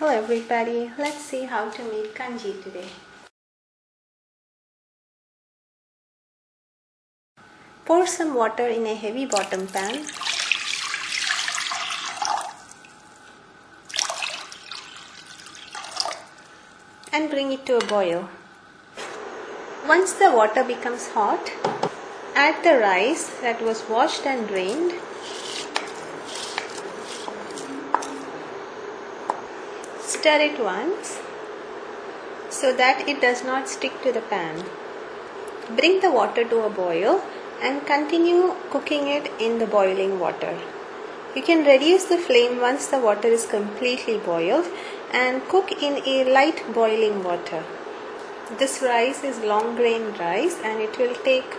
Hello everybody, let's see how to make kanji today. Pour some water in a heavy bottom pan. And bring it to a boil. Once the water becomes hot, add the rice that was washed and drained. Stir it once so that it does not stick to the pan. Bring the water to a boil and continue cooking it in the boiling water. You can reduce the flame once the water is completely boiled and cook in a light boiling water. This rice is long grain rice and it will take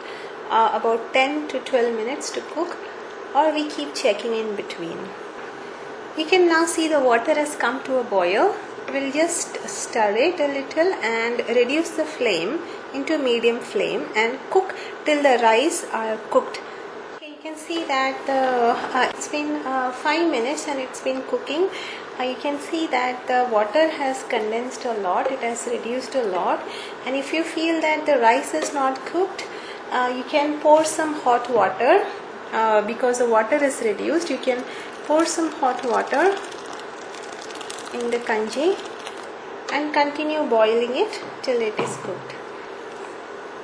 about 10 to 12 minutes to cook, or we keep checking in between. You can now see the water has come to a boil. We'll just stir it a little and reduce the flame into medium flame and cook till the rice are cooked. Okay, you can see that it's been 5 minutes and it's been cooking. You can see that the water has condensed a lot, it has reduced a lot, and if you feel that the rice is not cooked, you can pour some hot water. Because the water is reduced, you can pour some hot water in the kanji and continue boiling it till it is cooked.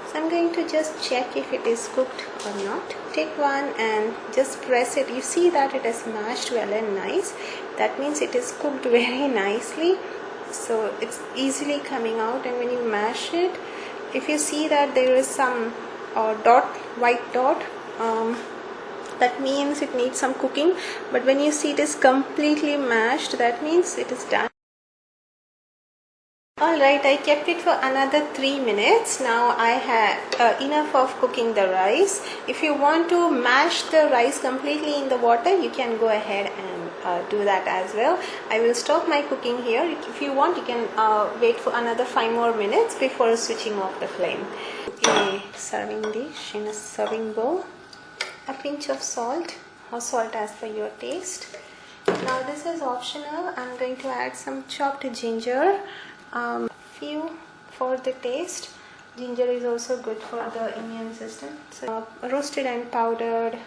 So I'm going to just check if it is cooked or not. Take one and just press it. You see that it is mashed well and nice. That means it is cooked very nicely. So it's easily coming out, and when you mash it, if you see that there is some white dot, that means it needs some cooking. But when you see it is completely mashed, that means it is done. Alright, I kept it for another 3 minutes. Now I had enough of cooking the rice. If you want to mash the rice completely in the water, you can go ahead and do that as well. I will stop my cooking here. If you want, you can wait for another 5 more minutes before switching off the flame. A serving dish in a serving bowl. A pinch of salt, or salt as per your taste. Now this is optional. I'm going to add some chopped ginger. Few for the taste. Ginger is also good for the immune system. So roasted and powdered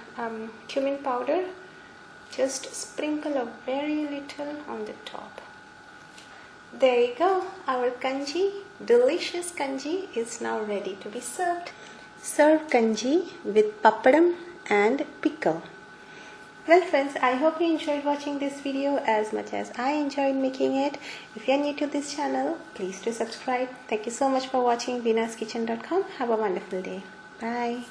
cumin powder. Just sprinkle a very little on the top. There you go. Our kanji, delicious kanji, is now ready to be served. Serve kanji with papadam and pickle. Well friends, I hope you enjoyed watching this video as much as I enjoyed making it. If you are new to this channel, please do subscribe. Thank you so much for watching Veenaskitchen.com. Have a wonderful day. Bye.